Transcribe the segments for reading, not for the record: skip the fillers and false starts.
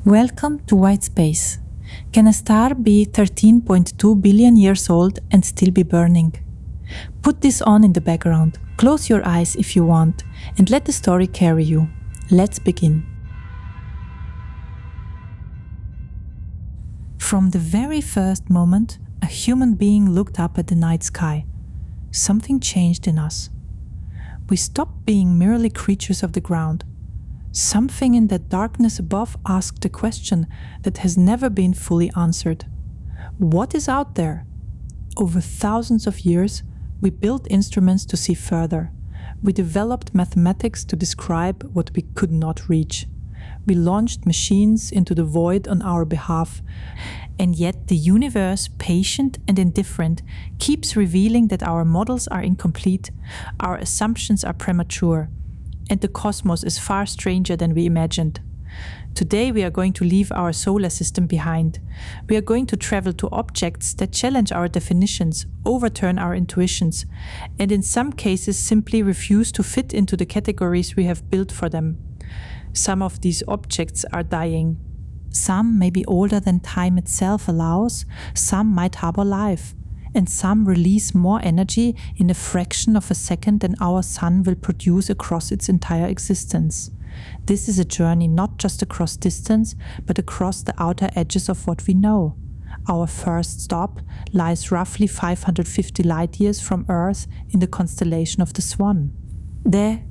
Welcome to white space. Can a star be 13.2 billion years old and still be burning? Put this on in the background, close your eyes if you want, and let the story carry you. Let's begin. From the very first moment, a human being looked up at the night sky. Something changed in us. We stopped being merely creatures of the ground. Something in that darkness above asked a question that has never been fully answered. What is out there? Over thousands of years, we built instruments to see further. We developed mathematics to describe what we could not reach. We launched machines into the void on our behalf. And yet the universe, patient and indifferent, keeps revealing that our models are incomplete, our assumptions are premature, and the cosmos is far stranger than we imagined. Today we are going to leave our solar system behind. We are going to travel to objects that challenge our definitions, overturn our intuitions, and in some cases simply refuse to fit into the categories we have built for them. Some of these objects are dying. Some may be older than time itself allows, some might harbor life, and some release more energy in a fraction of a second than our sun will produce across its entire existence. This is a journey not just across distance, but across the outer edges of what we know. Our first stop lies roughly 550 light years from Earth in the constellation of the Swan. There,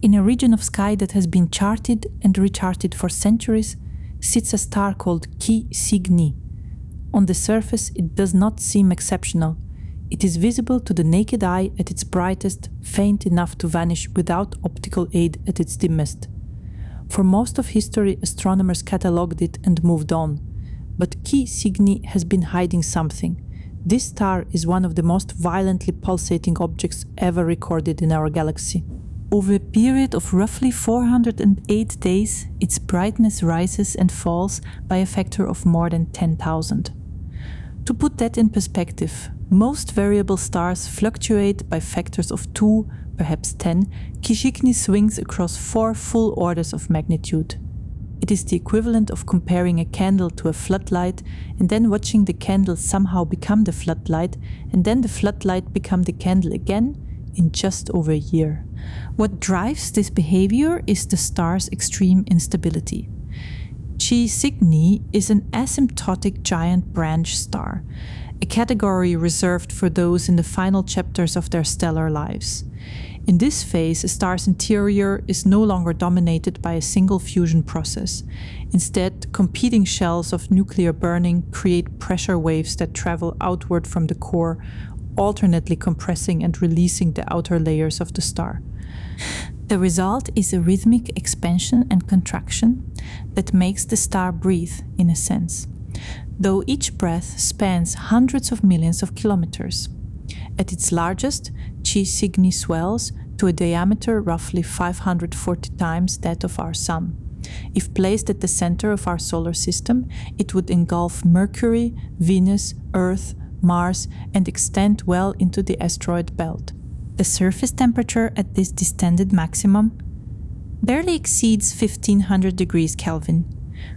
in a region of sky that has been charted and recharted for centuries, sits a star called Chi Cygni. On the surface, it does not seem exceptional. It is visible to the naked eye at its brightest, faint enough to vanish without optical aid at its dimmest. For most of history, astronomers catalogued it and moved on. But Chi Cygni has been hiding something. This star is one of the most violently pulsating objects ever recorded in our galaxy. Over a period of roughly 408 days, its brightness rises and falls by a factor of more than 10,000. To put that in perspective, most variable stars fluctuate by factors of 2, perhaps 10. Chi Cygni swings across 4 full orders of magnitude. It is the equivalent of comparing a candle to a floodlight and then watching the candle somehow become the floodlight and then the floodlight become the candle again in just over a year. What drives this behavior is the star's extreme instability. Chi Cygni is an asymptotic giant branch star, a category reserved for those in the final chapters of their stellar lives. In this phase, a star's interior is no longer dominated by a single fusion process. Instead, competing shells of nuclear burning create pressure waves that travel outward from the core, alternately compressing and releasing the outer layers of the star. The result is a rhythmic expansion and contraction that makes the star breathe, in a sense, though each breath spans hundreds of millions of kilometers. At its largest, Chi Cygni swells to a diameter roughly 540 times that of our Sun. If placed at the center of our solar system, it would engulf Mercury, Venus, Earth, Mars, and extend well into the asteroid belt. The surface temperature at this distended maximum barely exceeds 1500 degrees Kelvin,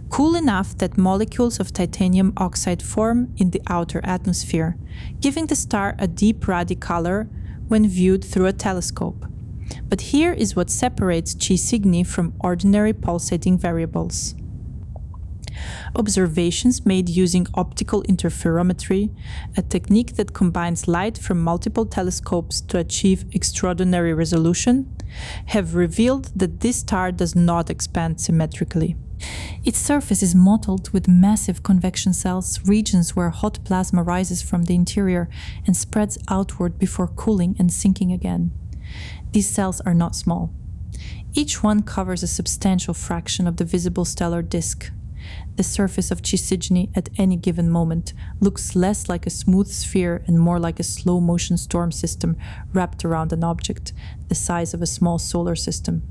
cool enough that molecules of titanium oxide form in the outer atmosphere, giving the star a deep ruddy color when viewed through a telescope. But here is what separates Chi Cygni from ordinary pulsating variables. Observations made using optical interferometry, a technique that combines light from multiple telescopes to achieve extraordinary resolution, have revealed that this star does not expand symmetrically. Its surface is mottled with massive convection cells, regions where hot plasma rises from the interior and spreads outward before cooling and sinking again. These cells are not small. Each one covers a substantial fraction of the visible stellar disk. The surface of Chi Cygni at any given moment looks less like a smooth sphere and more like a slow-motion storm system wrapped around an object the size of a small solar system.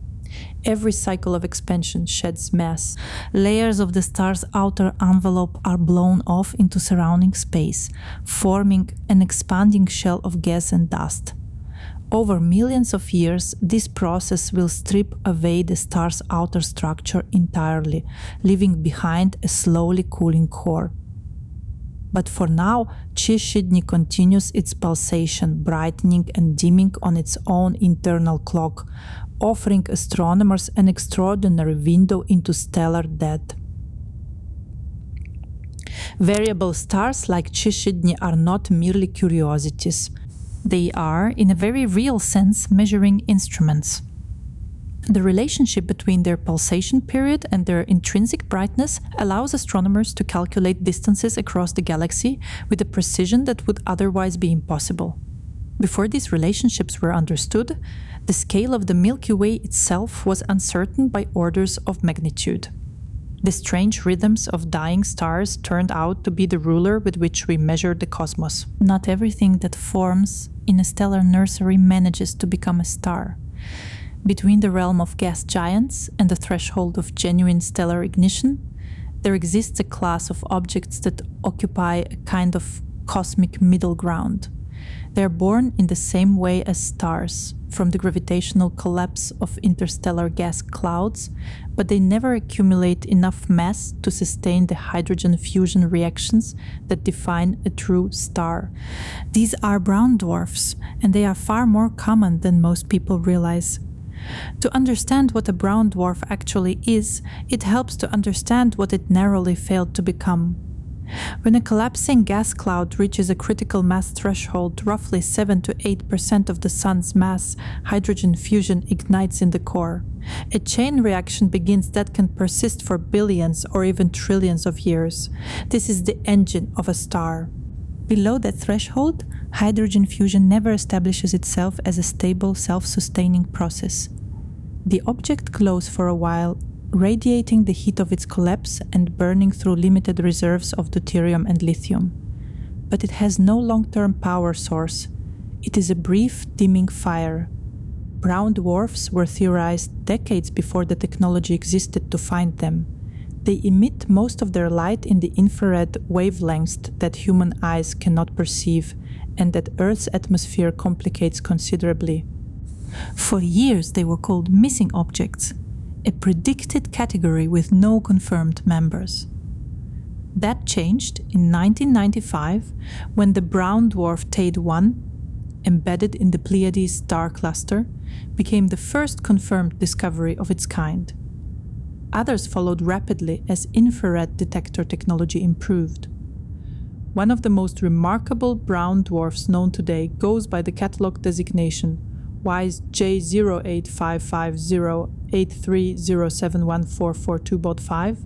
Every cycle of expansion sheds mass. Layers of the star's outer envelope are blown off into surrounding space, forming an expanding shell of gas and dust. Over millions of years, this process will strip away the star's outer structure entirely, leaving behind a slowly cooling core. But for now, Chishidni continues its pulsation, brightening and dimming on its own internal clock, offering astronomers an extraordinary window into stellar death. Variable stars like Chishidni are not merely curiosities. They are, in a very real sense, measuring instruments. The relationship between their pulsation period and their intrinsic brightness allows astronomers to calculate distances across the galaxy with a precision that would otherwise be impossible. Before these relationships were understood, the scale of the Milky Way itself was uncertain by orders of magnitude. The strange rhythms of dying stars turned out to be the ruler with which we measure the cosmos. Not everything that forms in a stellar nursery manages to become a star. Between the realm of gas giants and the threshold of genuine stellar ignition, there exists a class of objects that occupy a kind of cosmic middle ground. They are born in the same way as stars, from the gravitational collapse of interstellar gas clouds, but they never accumulate enough mass to sustain the hydrogen fusion reactions that define a true star. These are brown dwarfs, and they are far more common than most people realize. To understand what a brown dwarf actually is, it helps to understand what it narrowly failed to become. When a collapsing gas cloud reaches a critical mass threshold, roughly 7 to 8% of the Sun's mass, hydrogen fusion ignites in the core. A chain reaction begins that can persist for billions or even trillions of years. This is the engine of a star. Below that threshold, hydrogen fusion never establishes itself as a stable, self-sustaining process. The object glows for a while, radiating the heat of its collapse and burning through limited reserves of deuterium and lithium. But it has no long-term power source. It is a brief, dimming fire. Brown dwarfs were theorized decades before the technology existed to find them. They emit most of their light in the infrared wavelengths that human eyes cannot perceive, and that Earth's atmosphere complicates considerably. For years they were called missing objects, a predicted category with no confirmed members. That changed in 1995 when the brown dwarf TAID 1, embedded in the Pleiades star cluster, became the first confirmed discovery of its kind. Others followed rapidly as infrared detector technology improved. One of the most remarkable brown dwarfs known today goes by the catalog designation WISE J08550830714442.5,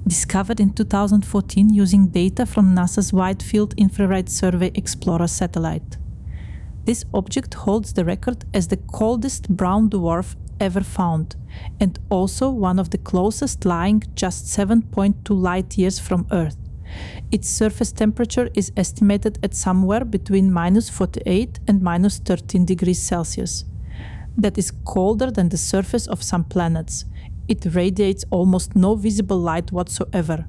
discovered in 2014 using data from NASA's Wide Field Infrared Survey Explorer satellite. This object holds the record as the coldest brown dwarf ever found, and also one of the closest, lying just 7.2 light years from Earth. Its surface temperature is estimated at somewhere between -48 and -13 degrees Celsius. That is colder than the surface of some planets. It radiates almost no visible light whatsoever.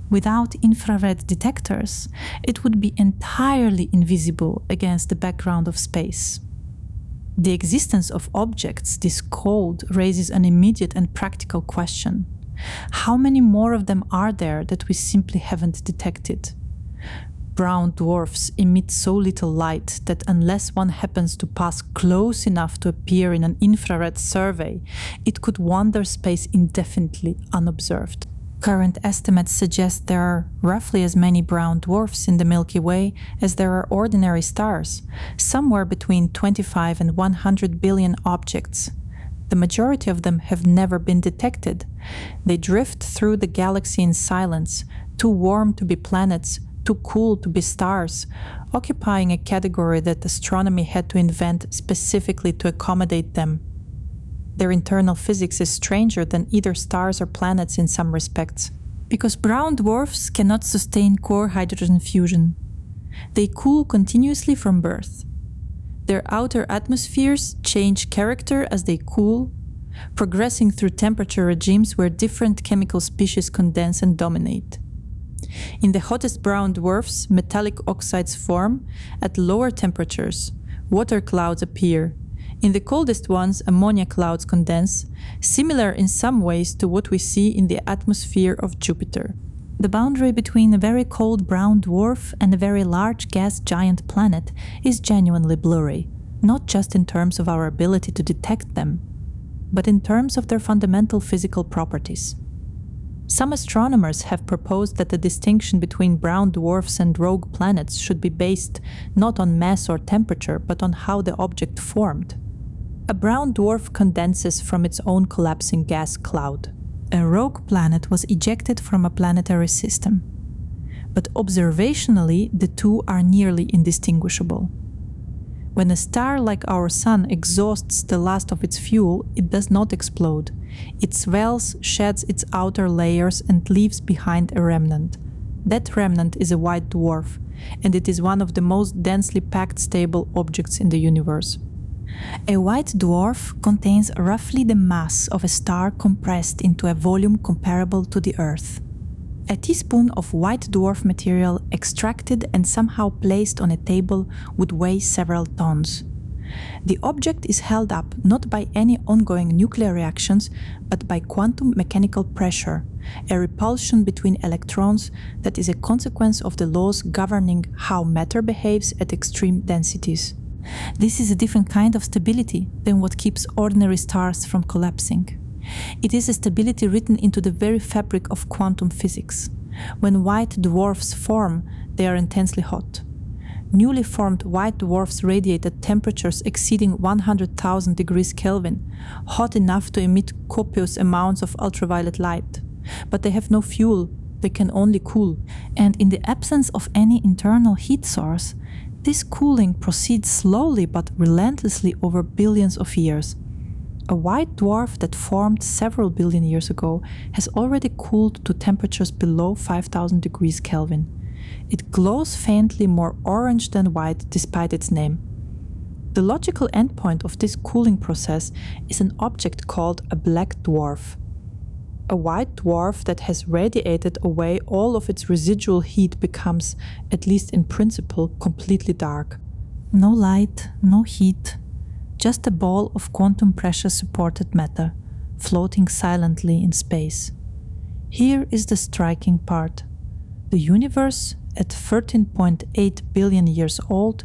Without infrared detectors, it would be entirely invisible against the background of space. The existence of objects this cold raises an immediate and practical question. How many more of them are there that we simply haven't detected? Brown dwarfs emit so little light that unless one happens to pass close enough to appear in an infrared survey, it could wander space indefinitely unobserved. Current estimates suggest there are roughly as many brown dwarfs in the Milky Way as there are ordinary stars, somewhere between 25 and 100 billion objects. The majority of them have never been detected. They drift through the galaxy in silence, too warm to be planets, too cool to be stars, occupying a category that astronomy had to invent specifically to accommodate them. Their internal physics is stranger than either stars or planets in some respects, because brown dwarfs cannot sustain core hydrogen fusion. They cool continuously from birth. Their outer atmospheres change character as they cool, progressing through temperature regimes where different chemical species condense and dominate. In the hottest brown dwarfs, metallic oxides form at lower temperatures, Water clouds appear. In the coldest ones, ammonia clouds condense, similar in some ways to what we see in the atmosphere of Jupiter. The boundary between a very cold brown dwarf and a very large gas giant planet is genuinely blurry, not just in terms of our ability to detect them, but in terms of their fundamental physical properties. Some astronomers have proposed that the distinction between brown dwarfs and rogue planets should be based not on mass or temperature, but on how the object formed. A brown dwarf condenses from its own collapsing gas cloud. A rogue planet was ejected from a planetary system. But observationally, the two are nearly indistinguishable. When a star like our Sun exhausts the last of its fuel, it does not explode. It swells, sheds its outer layers, and leaves behind a remnant. That remnant is a white dwarf, and it is one of the most densely packed stable objects in the universe. A white dwarf contains roughly the mass of a star compressed into a volume comparable to the Earth. A teaspoon of white dwarf material extracted and somehow placed on a table would weigh several tons. The object is held up not by any ongoing nuclear reactions, but by quantum mechanical pressure, a repulsion between electrons that is a consequence of the laws governing how matter behaves at extreme densities. This is a different kind of stability than what keeps ordinary stars from collapsing. It is a stability written into the very fabric of quantum physics. When white dwarfs form, they are intensely hot. Newly formed white dwarfs radiate at temperatures exceeding 100,000 degrees Kelvin, hot enough to emit copious amounts of ultraviolet light. But they have no fuel, they can only cool. And in the absence of any internal heat source, this cooling proceeds slowly but relentlessly over billions of years. A white dwarf that formed several billion years ago has already cooled to temperatures below 5,000 degrees Kelvin. It glows faintly more orange than white despite its name. The logical endpoint of this cooling process is an object called a black dwarf. A white dwarf that has radiated away all of its residual heat becomes, at least in principle, completely dark. No light, no heat, just a ball of quantum pressure-supported matter, floating silently in space. Here is the striking part. The universe, at 13.8 billion years old,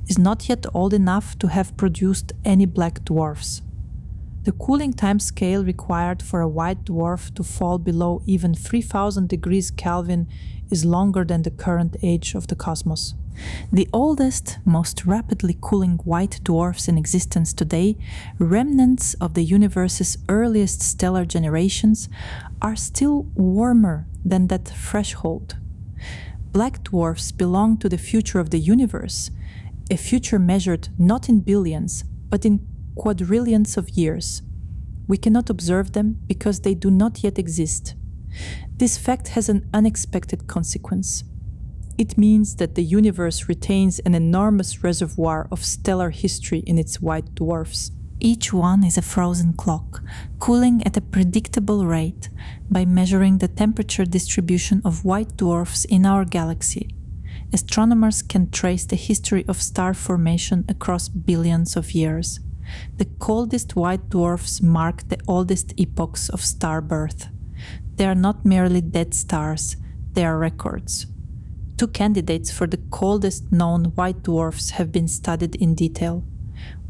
is not yet old enough to have produced any black dwarfs. The cooling timescale required for a white dwarf to fall below even 3000 degrees Kelvin is longer than the current age of the cosmos. The oldest, most rapidly cooling white dwarfs in existence today, remnants of the universe's earliest stellar generations, are still warmer than that threshold. Black dwarfs belong to the future of the universe, a future measured not in billions, but in quadrillions of years. We cannot observe them because they do not yet exist. This fact has an unexpected consequence. It means that the universe retains an enormous reservoir of stellar history in its white dwarfs. Each one is a frozen clock, cooling at a predictable rate by measuring the temperature distribution of white dwarfs in our galaxy. Astronomers can trace the history of star formation across billions of years. The coldest white dwarfs mark the oldest epochs of star birth. They are not merely dead stars, they are records. Two candidates for the coldest known white dwarfs have been studied in detail.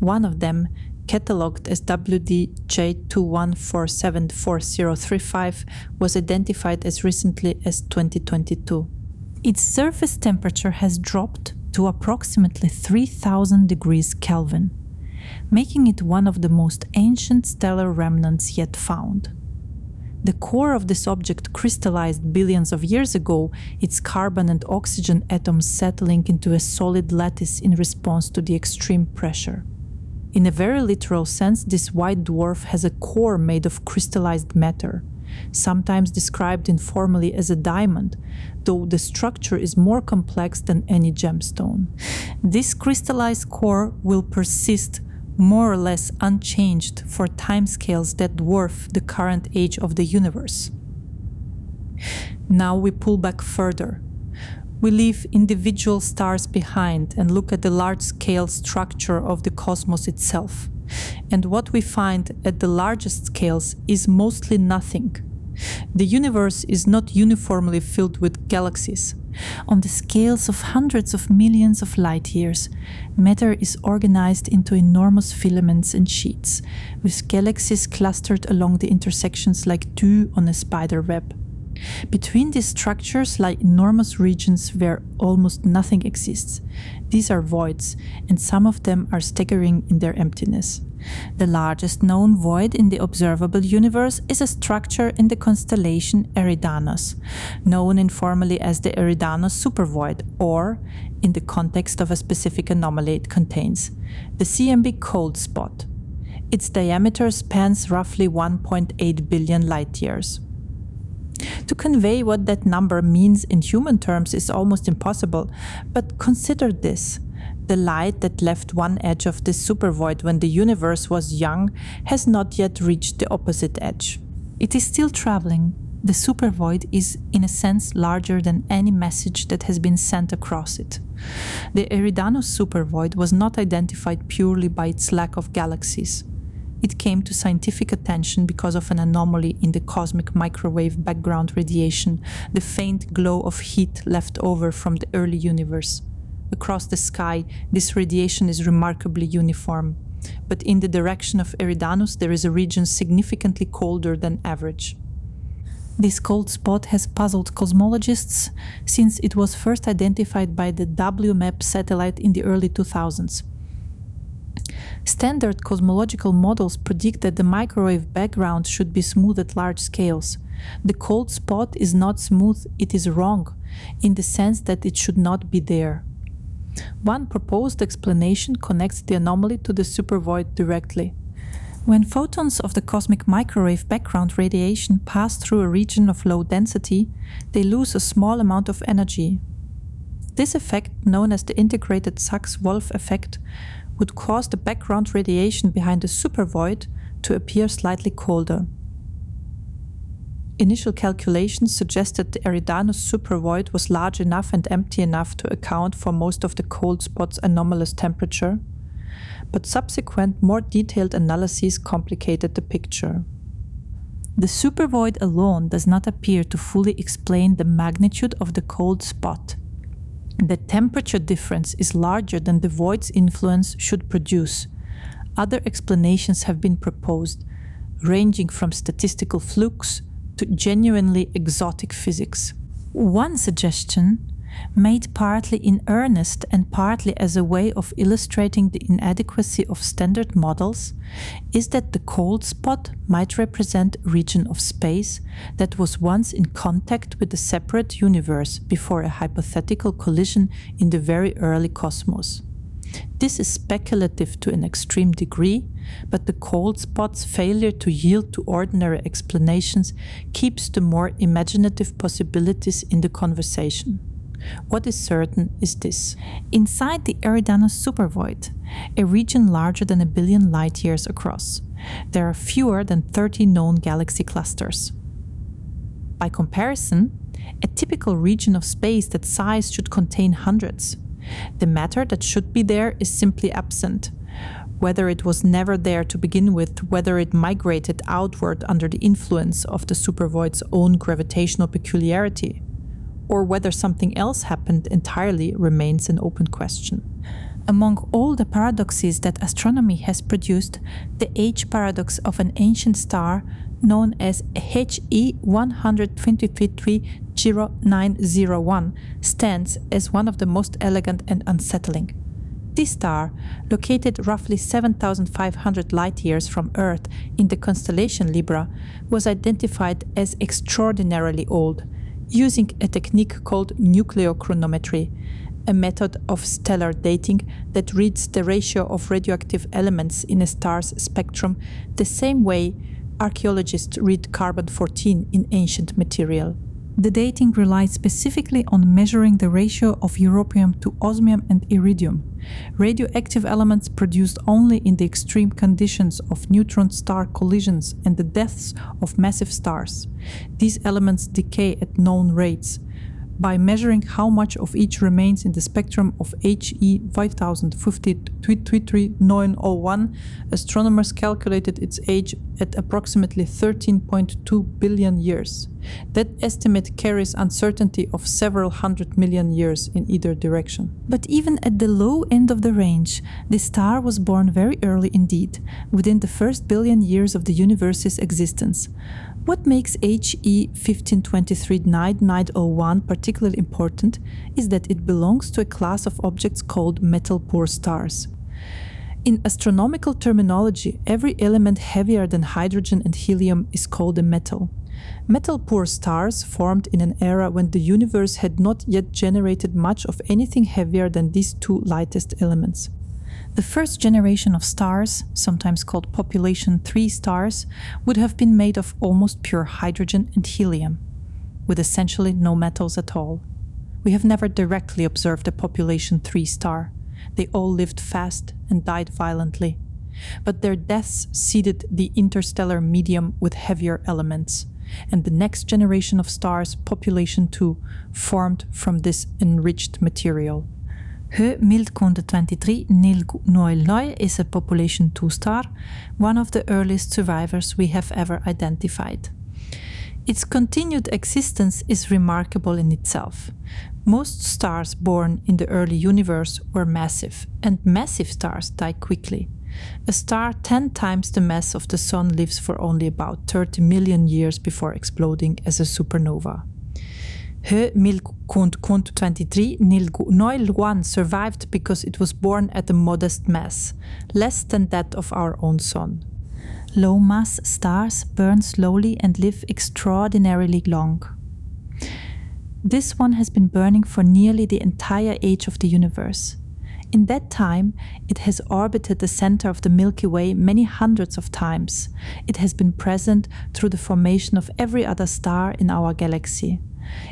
One of them, catalogued as WD-J21474035, was identified as recently as 2022. Its surface temperature has dropped to approximately 3000 degrees Kelvin, making it one of the most ancient stellar remnants yet found. The core of this object crystallized billions of years ago, its carbon and oxygen atoms settling into a solid lattice in response to the extreme pressure. In a very literal sense, this white dwarf has a core made of crystallized matter, sometimes described informally as a diamond, though the structure is more complex than any gemstone. This crystallized core will persist more or less unchanged for timescales that dwarf the current age of the universe. Now we pull back further. We leave individual stars behind and look at the large-scale structure of the cosmos itself. And what we find at the largest scales is mostly nothing. The universe is not uniformly filled with galaxies. On the scales of hundreds of millions of light years, matter is organized into enormous filaments and sheets, with galaxies clustered along the intersections like dew on a spider web. Between these structures lie enormous regions where almost nothing exists. These are voids, and some of them are staggering in their emptiness. The largest known void in the observable universe is a structure in the constellation Eridanus, known informally as the Eridanus supervoid, or, in the context of a specific anomaly it contains, the CMB cold spot. Its diameter spans roughly 1.8 billion light-years. To convey what that number means in human terms is almost impossible, but consider this. The light that left one edge of this supervoid when the universe was young has not yet reached the opposite edge. It is still traveling. The supervoid is, in a sense, larger than any message that has been sent across it. The Eridanus supervoid was not identified purely by its lack of galaxies. It came to scientific attention because of an anomaly in the cosmic microwave background radiation, the faint glow of heat left over from the early universe. Across the sky, this radiation is remarkably uniform, but in the direction of Eridanus there is a region significantly colder than average. This cold spot has puzzled cosmologists since it was first identified by the WMAP satellite in the early 2000s. Standard cosmological models predict that the microwave background should be smooth at large scales. The cold spot is not smooth, it is wrong, in the sense that it should not be there. One proposed explanation connects the anomaly to the supervoid directly. When photons of the cosmic microwave background radiation pass through a region of low density, they lose a small amount of energy. This effect, known as the integrated Sachs-Wolf effect, would cause the background radiation behind the supervoid to appear slightly colder. Initial calculations suggested the Eridanus supervoid was large enough and empty enough to account for most of the cold spot's anomalous temperature, but subsequent, more detailed analyses complicated the picture. The supervoid alone does not appear to fully explain the magnitude of the cold spot. The temperature difference is larger than the void's influence should produce. Other explanations have been proposed, ranging from statistical flukes to genuinely exotic physics. One suggestion, made partly in earnest and partly as a way of illustrating the inadequacy of standard models, is that the cold spot might represent a region of space that was once in contact with a separate universe before a hypothetical collision in the very early cosmos. This is speculative to an extreme degree, but the cold spot's failure to yield to ordinary explanations keeps the more imaginative possibilities in the conversation. What is certain is this. Inside the Eridanus supervoid, a region larger than 1 billion light-years across, there are fewer than 30 known galaxy clusters. By comparison, a typical region of space that size should contain hundreds. The matter that should be there is simply absent. Whether it was never there to begin with, whether it migrated outward under the influence of the supervoid's own gravitational peculiarity, or whether something else happened entirely remains an open question. Among all the paradoxes that astronomy has produced, the age paradox of an ancient star known as HE 123G901 stands as one of the most elegant and unsettling. This star, located roughly 7,500 light-years from Earth in the constellation Libra, was identified as extraordinarily old, using a technique called nucleochronometry, a method of stellar dating that reads the ratio of radioactive elements in a star's spectrum the same way archaeologists read carbon-14 in ancient material. The dating relies specifically on measuring the ratio of europium to osmium and iridium, radioactive elements produced only in the extreme conditions of neutron-star collisions and the deaths of massive stars. These elements decay at known rates, By measuring how much of each remains in the spectrum of HE 50533901, astronomers calculated its age at approximately 13.2 billion years. That estimate carries uncertainty of several hundred million years in either direction. But even at the low end of the range, the star was born very early indeed, within the first billion years of the universe's existence. What makes HE 1523-9901 particularly important is that it belongs to a class of objects called metal-poor stars. In astronomical terminology, every element heavier than hydrogen and helium is called a metal. Metal-poor stars formed in an era when the universe had not yet generated much of anything heavier than these two lightest elements. The first generation of stars, sometimes called population 3 stars, would have been made of almost pure hydrogen and helium, with essentially no metals at all. We have never directly observed a population 3 star. They all lived fast and died violently. But their deaths seeded the interstellar medium with heavier elements, and the next generation of stars, population 2, formed from this enriched material. He 1523-999 is a population 2 star, one of the earliest survivors we have ever identified. Its continued existence is remarkable in itself. Most stars born in the early universe were massive, and massive stars die quickly. A star 10 times the mass of the Sun lives for only about 30 million years before exploding as a supernova. He 1523-901 survived because it was born at a modest mass, less than that of our own Sun. Low-mass stars burn slowly and live extraordinarily long. This one has been burning for nearly the entire age of the universe. In that time, it has orbited the center of the Milky Way many hundreds of times. It has been present through the formation of every other star in our galaxy.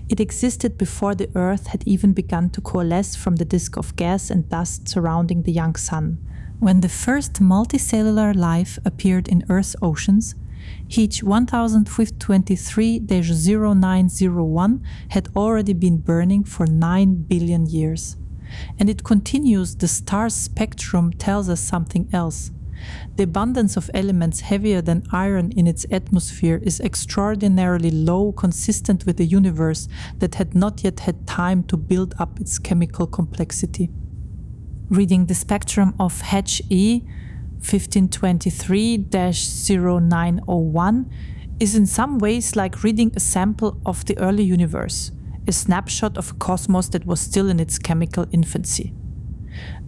It existed before the Earth had even begun to coalesce from the disk of gas and dust surrounding the young Sun. When the first multicellular life appeared in Earth's oceans, H 1523-0901 had already been burning for 9 billion years. And it continues. The star's spectrum tells us something else. The abundance of elements heavier than iron in its atmosphere is extraordinarily low, consistent with a universe that had not yet had time to build up its chemical complexity. Reading the spectrum of HE 1523-0901 is in some ways like reading a sample of the early universe, a snapshot of a cosmos that was still in its chemical infancy.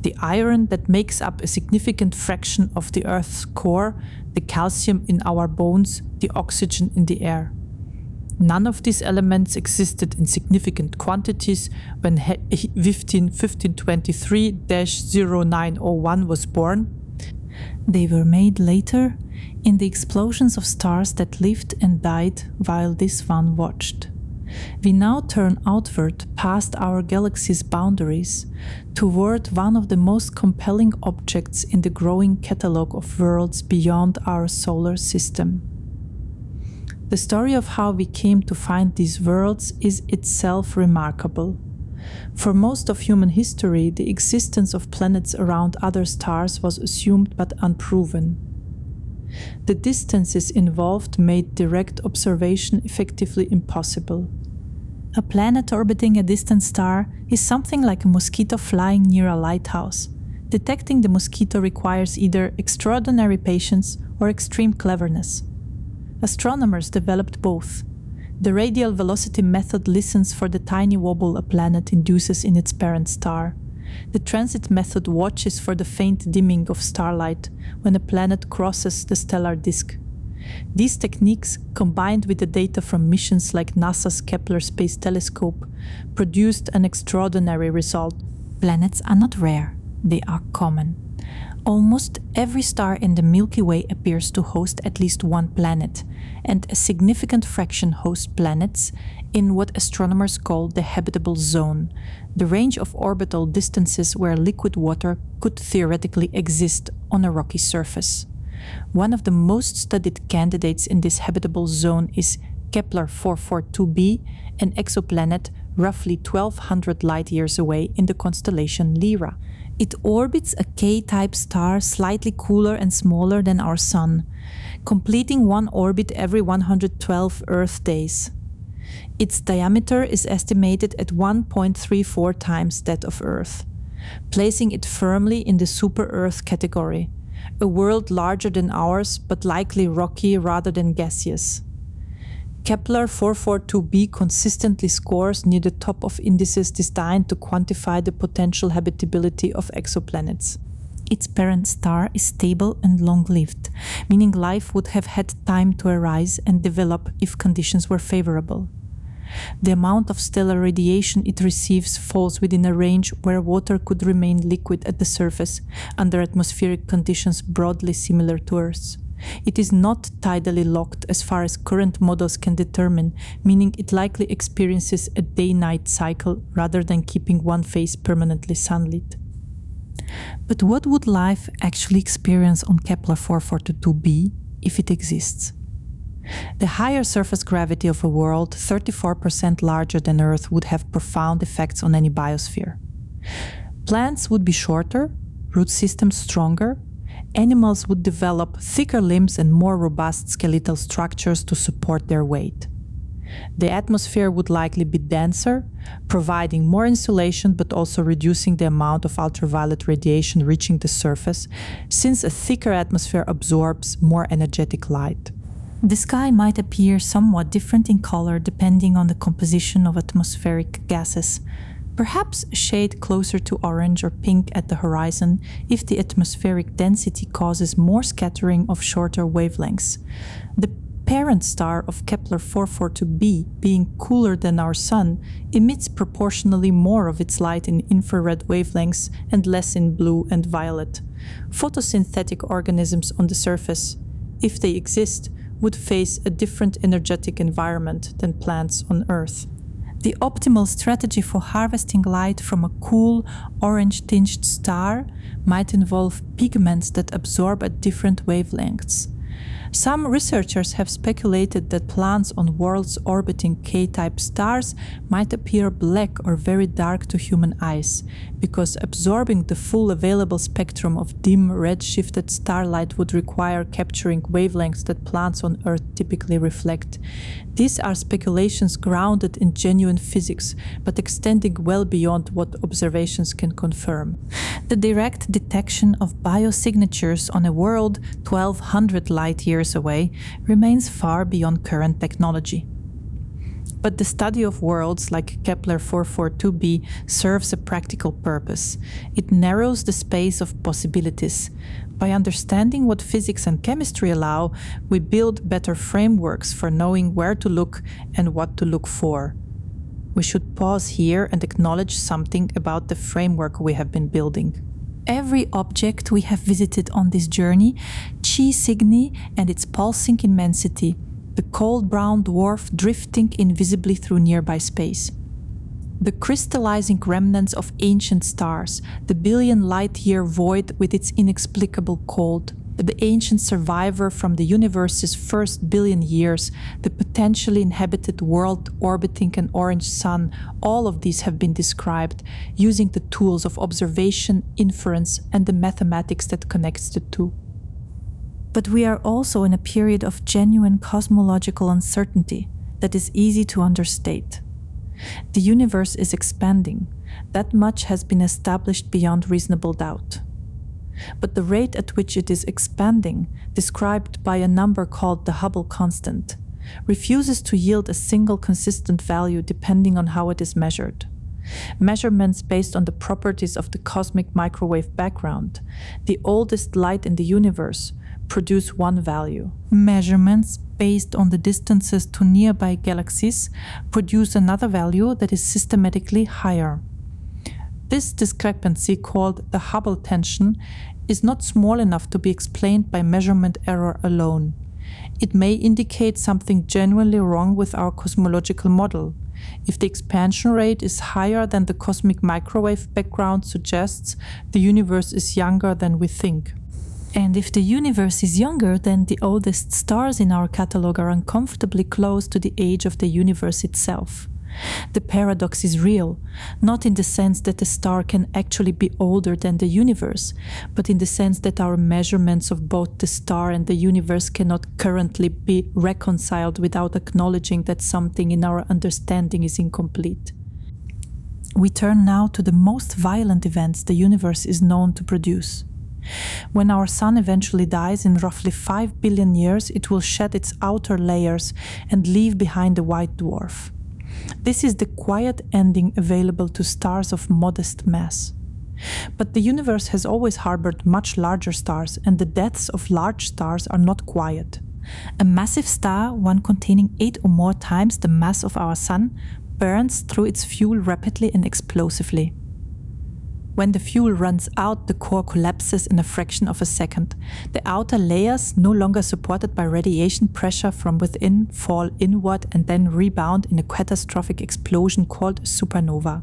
The iron that makes up a significant fraction of the Earth's core, the calcium in our bones, the oxygen in the air. None of these elements existed in significant quantities when 1523-0901 was born. They were made later in the explosions of stars that lived and died while this one watched. We now turn outward past our galaxy's boundaries toward one of the most compelling objects in the growing catalogue of worlds beyond our solar system. The story of how we came to find these worlds is itself remarkable. For most of human history, the existence of planets around other stars was assumed but unproven. The distances involved made direct observation effectively impossible. A planet orbiting a distant star is something like a mosquito flying near a lighthouse. Detecting the mosquito requires either extraordinary patience or extreme cleverness. Astronomers developed both. The radial velocity method listens for the tiny wobble a planet induces in its parent star. The transit method watches for the faint dimming of starlight when a planet crosses the stellar disk. These techniques, combined with the data from missions like NASA's Kepler Space Telescope, produced an extraordinary result. Planets are not rare, they are common. Almost every star in the Milky Way appears to host at least one planet, and a significant fraction host planets in what astronomers call the habitable zone, the range of orbital distances where liquid water could theoretically exist on a rocky surface. One of the most studied candidates in this habitable zone is Kepler 442b, an exoplanet roughly 1200 light-years away in the constellation Lyra. It orbits a K-type star slightly cooler and smaller than our Sun, completing one orbit every 112 Earth days. Its diameter is estimated at 1.34 times that of Earth, placing it firmly in the super-Earth category, a world larger than ours but likely rocky rather than gaseous. Kepler 442b consistently scores near the top of indices designed to quantify the potential habitability of exoplanets. Its parent star is stable and long-lived, meaning life would have had time to arise and develop if conditions were favorable. The amount of stellar radiation it receives falls within a range where water could remain liquid at the surface under atmospheric conditions broadly similar to Earth's. It is not tidally locked as far as current models can determine, meaning it likely experiences a day-night cycle rather than keeping one phase permanently sunlit. But what would life actually experience on Kepler 442b if it exists? The higher surface gravity of a world 34% larger than Earth would have profound effects on any biosphere. Plants would be shorter, root systems stronger, animals would develop thicker limbs and more robust skeletal structures to support their weight. The atmosphere would likely be denser, providing more insulation but also reducing the amount of ultraviolet radiation reaching the surface, since a thicker atmosphere absorbs more energetic light. The sky might appear somewhat different in color depending on the composition of atmospheric gases, perhaps a shade closer to orange or pink at the horizon if the atmospheric density causes more scattering of shorter wavelengths. The parent star of Kepler 442b, being cooler than our Sun, emits proportionally more of its light in infrared wavelengths and less in blue and violet. Photosynthetic organisms on the surface, if they exist, would face a different energetic environment than plants on Earth. The optimal strategy for harvesting light from a cool, orange-tinged star might involve pigments that absorb at different wavelengths. Some researchers have speculated that plants on worlds orbiting K-type stars might appear black or very dark to human eyes, because absorbing the full available spectrum of dim, red-shifted starlight would require capturing wavelengths that plants on Earth typically reflect. These are speculations grounded in genuine physics, but extending well beyond what observations can confirm. The direct detection of biosignatures on a world 1200 light-years away remains far beyond current technology. But the study of worlds like Kepler 442b serves a practical purpose. It narrows the space of possibilities. By understanding what physics and chemistry allow, we build better frameworks for knowing where to look and what to look for. We should pause here and acknowledge something about the framework we have been building. Every object we have visited on this journey, Chi Cygni and its pulsing immensity, the cold brown dwarf drifting invisibly through nearby space, the crystallizing remnants of ancient stars, the billion light-year void with its inexplicable cold, the ancient survivor from the universe's first billion years, the potentially inhabited world orbiting an orange sun, all of these have been described using the tools of observation, inference, and the mathematics that connects the two. But we are also in a period of genuine cosmological uncertainty that is easy to understate. The universe is expanding. That much has been established beyond reasonable doubt. But the rate at which it is expanding, described by a number called the Hubble constant, refuses to yield a single consistent value depending on how it is measured. Measurements based on the properties of the cosmic microwave background, the oldest light in the universe, produce one value. Measurements based on the distances to nearby galaxies produce another value that is systematically higher. This discrepancy, called the Hubble tension, is not small enough to be explained by measurement error alone. It may indicate something genuinely wrong with our cosmological model. If the expansion rate is higher than the cosmic microwave background suggests, the universe is younger than we think. And if the universe is younger, then the oldest stars in our catalog are uncomfortably close to the age of the universe itself. The paradox is real, not in the sense that a star can actually be older than the universe, but in the sense that our measurements of both the star and the universe cannot currently be reconciled without acknowledging that something in our understanding is incomplete. We turn now to the most violent events the universe is known to produce. When our Sun eventually dies in roughly 5 billion years, it will shed its outer layers and leave behind a white dwarf. This is the quiet ending available to stars of modest mass. But the universe has always harbored much larger stars, and the deaths of large stars are not quiet. A massive star, one containing 8 or more times the mass of our Sun, burns through its fuel rapidly and explosively. When the fuel runs out, the core collapses in a fraction of a second. The outer layers, no longer supported by radiation pressure from within, fall inward and then rebound in a catastrophic explosion called a supernova.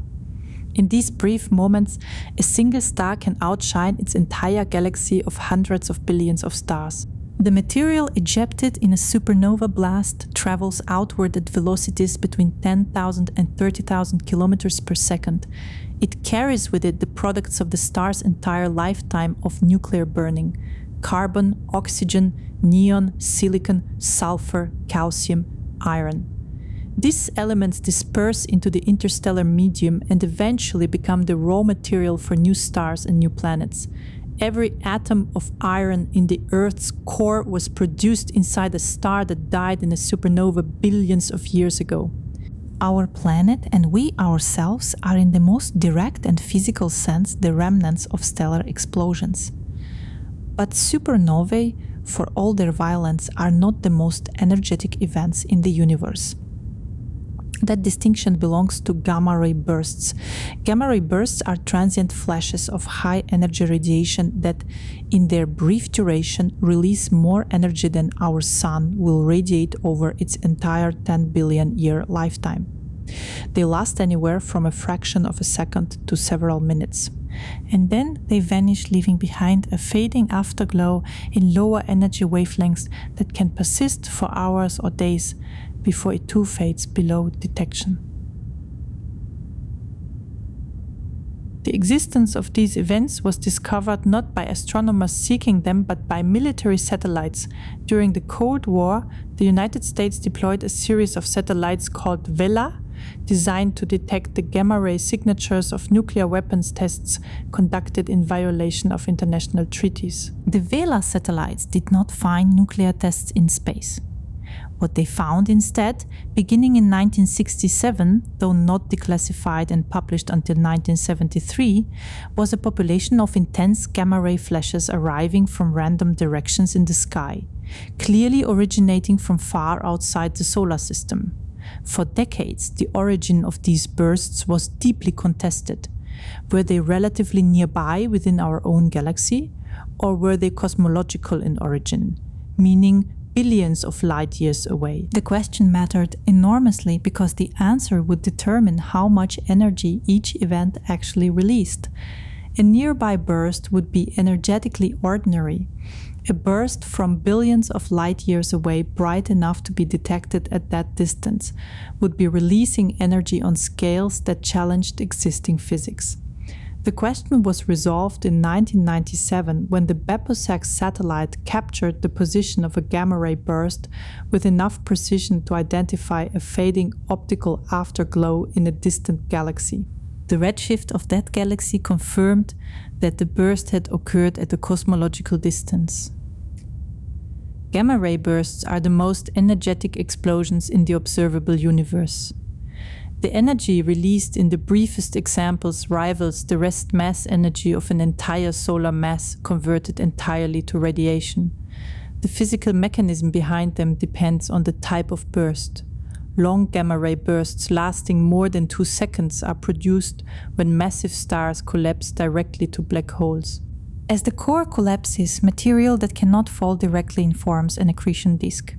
In these brief moments, a single star can outshine its entire galaxy of hundreds of billions of stars. The material ejected in a supernova blast travels outward at velocities between 10,000 and 30,000 kilometers per second. It carries with it the products of the star's entire lifetime of nuclear burning: carbon, oxygen, neon, silicon, sulfur, calcium, iron. These elements disperse into the interstellar medium and eventually become the raw material for new stars and new planets. Every atom of iron in the Earth's core was produced inside a star that died in a supernova billions of years ago. Our planet and we ourselves are in the most direct and physical sense the remnants of stellar explosions. But supernovae, for all their violence, are not the most energetic events in the universe. That distinction belongs to gamma-ray bursts. Gamma-ray bursts are transient flashes of high-energy radiation that, in their brief duration, release more energy than our Sun will radiate over its entire 10 billion-year lifetime. They last anywhere from a fraction of a second to several minutes. And then they vanish, leaving behind a fading afterglow in lower energy wavelengths that can persist for hours or days, before it too fades below detection. The existence of these events was discovered not by astronomers seeking them, but by military satellites. During the Cold War, the United States deployed a series of satellites called Vela, designed to detect the gamma-ray signatures of nuclear weapons tests conducted in violation of international treaties. The Vela satellites did not find nuclear tests in space. What they found instead, beginning in 1967, though not declassified and published until 1973, was a population of intense gamma-ray flashes arriving from random directions in the sky, clearly originating from far outside the solar system. For decades, the origin of these bursts was deeply contested. Were they relatively nearby within our own galaxy, or were they cosmological in origin, meaning billions of light years away? The question mattered enormously because the answer would determine how much energy each event actually released. A nearby burst would be energetically ordinary. A burst from billions of light years away, bright enough to be detected at that distance, would be releasing energy on scales that challenged existing physics. The question was resolved in 1997 when the BeppoSat satellite captured the position of a gamma-ray burst with enough precision to identify a fading optical afterglow in a distant galaxy. The redshift of that galaxy confirmed that the burst had occurred at a cosmological distance. Gamma-ray bursts are the most energetic explosions in the observable universe. The energy released in the briefest examples rivals the rest mass energy of an entire solar mass converted entirely to radiation. The physical mechanism behind them depends on the type of burst. Long gamma-ray bursts lasting more than 2 seconds are produced when massive stars collapse directly to black holes. As the core collapses, material that cannot fall directly informs an accretion disk.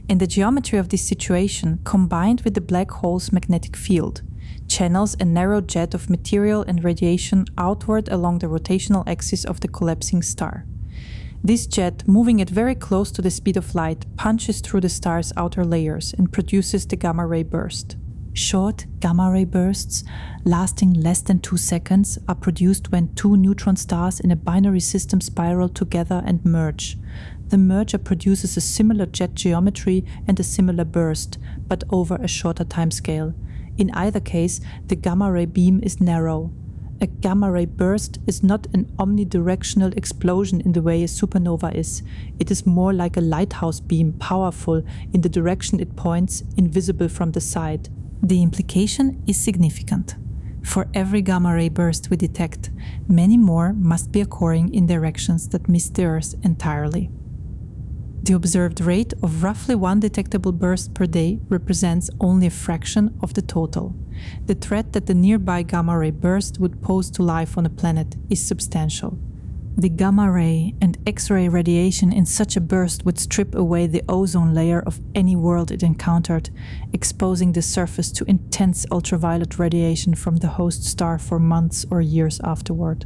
And the geometry of this situation, combined with the black hole's magnetic field, channels a narrow jet of material and radiation outward along the rotational axis of the collapsing star. This jet, moving at very close to the speed of light, punches through the star's outer layers and produces the gamma-ray burst. Short gamma-ray bursts, lasting less than 2 seconds, are produced when two neutron stars in a binary system spiral together and merge. The merger produces a similar jet geometry and a similar burst, but over a shorter timescale. In either case, the gamma-ray beam is narrow. A gamma-ray burst is not an omnidirectional explosion in the way a supernova is. It is more like a lighthouse beam, powerful in the direction it points, invisible from the side. The implication is significant. For every gamma-ray burst we detect, many more must be occurring in directions that miss the Earth entirely. The observed rate of roughly 1 detectable burst per day represents only a fraction of the total. The threat that the nearby gamma-ray burst would pose to life on a planet is substantial. The gamma-ray and X-ray radiation in such a burst would strip away the ozone layer of any world it encountered, exposing the surface to intense ultraviolet radiation from the host star for months or years afterward.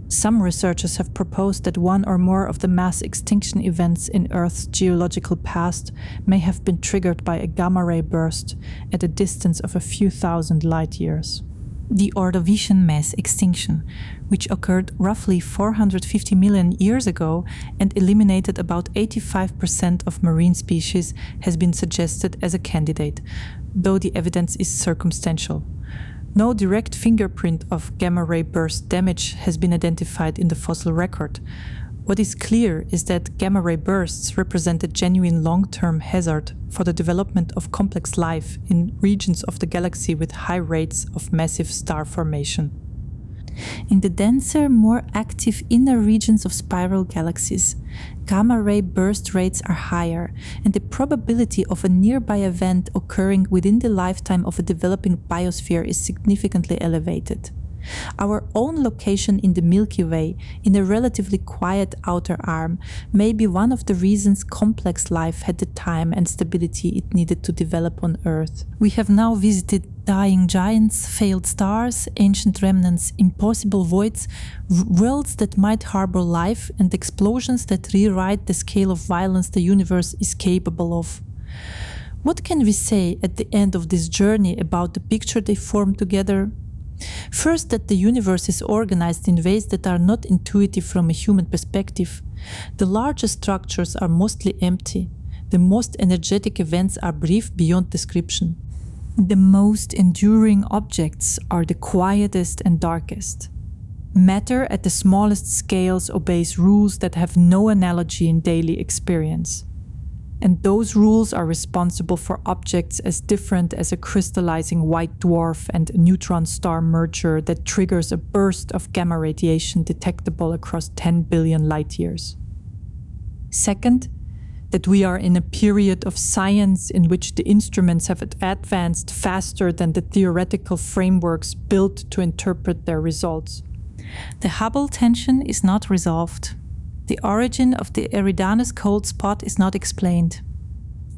Some researchers have proposed that one or more of the mass extinction events in Earth's geological past may have been triggered by a gamma-ray burst at a distance of a few thousand light-years. The Ordovician mass extinction, which occurred roughly 450 million years ago and eliminated about 85% of marine species, has been suggested as a candidate, though the evidence is circumstantial. No direct fingerprint of gamma-ray burst damage has been identified in the fossil record. What is clear is that gamma-ray bursts represent a genuine long-term hazard for the development of complex life in regions of the galaxy with high rates of massive star formation. In the denser, more active inner regions of spiral galaxies, gamma-ray burst rates are higher, and the probability of a nearby event occurring within the lifetime of a developing biosphere is significantly elevated. Our own location in the Milky Way, in a relatively quiet outer arm, may be one of the reasons complex life had the time and stability it needed to develop on Earth. We have now visited dying giants, failed stars, ancient remnants, impossible voids, worlds that might harbor life, and explosions that rewrite the scale of violence the universe is capable of. What can we say at the end of this journey about the picture they form together? First, that the universe is organized in ways that are not intuitive from a human perspective. The largest structures are mostly empty. The most energetic events are brief beyond description. The most enduring objects are the quietest and darkest. Matter at the smallest scales obeys rules that have no analogy in daily experience. And those rules are responsible for objects as different as a crystallizing white dwarf and a neutron star merger that triggers a burst of gamma radiation detectable across 10 billion light-years. Second, that we are in a period of science in which the instruments have advanced faster than the theoretical frameworks built to interpret their results. The Hubble tension is not resolved. The origin of the Eridanus cold spot is not explained.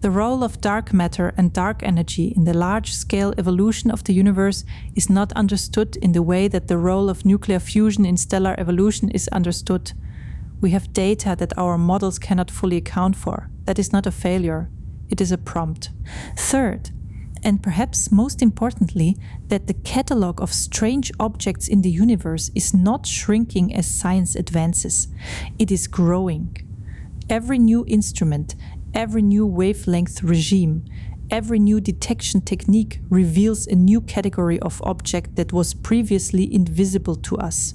The role of dark matter and dark energy in the large-scale evolution of the universe is not understood in the way that the role of nuclear fusion in stellar evolution is understood. We have data that our models cannot fully account for. That is not a failure. It is a prompt. Third, and perhaps most importantly, that the catalog of strange objects in the universe is not shrinking as science advances. It is growing. Every new instrument, every new wavelength regime, every new detection technique reveals a new category of object that was previously invisible to us.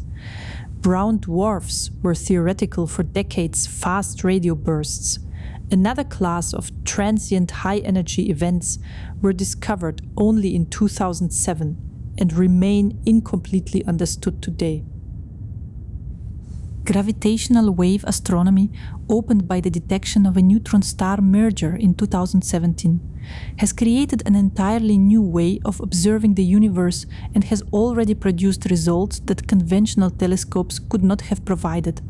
Brown dwarfs were theoretical for decades, fast radio bursts. Another class of transient high-energy events were discovered only in 2007 and remain incompletely understood today. Gravitational wave astronomy, opened by the detection of a neutron star merger in 2017, has created an entirely new way of observing the universe and has already produced results that conventional telescopes could not have provided.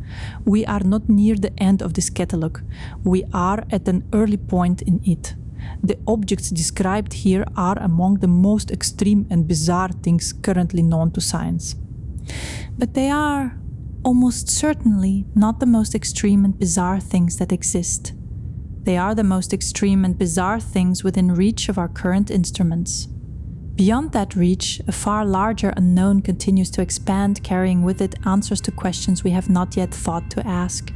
We are not near the end of this catalog. We are at an early point in it. The objects described here are among the most extreme and bizarre things currently known to science. But they are almost certainly not the most extreme and bizarre things that exist. They are the most extreme and bizarre things within reach of our current instruments. Beyond that reach, a far larger unknown continues to expand, carrying with it answers to questions we have not yet thought to ask,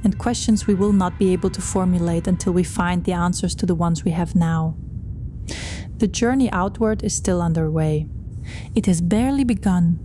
and questions we will not be able to formulate until we find the answers to the ones we have now. The journey outward is still underway. It has barely begun,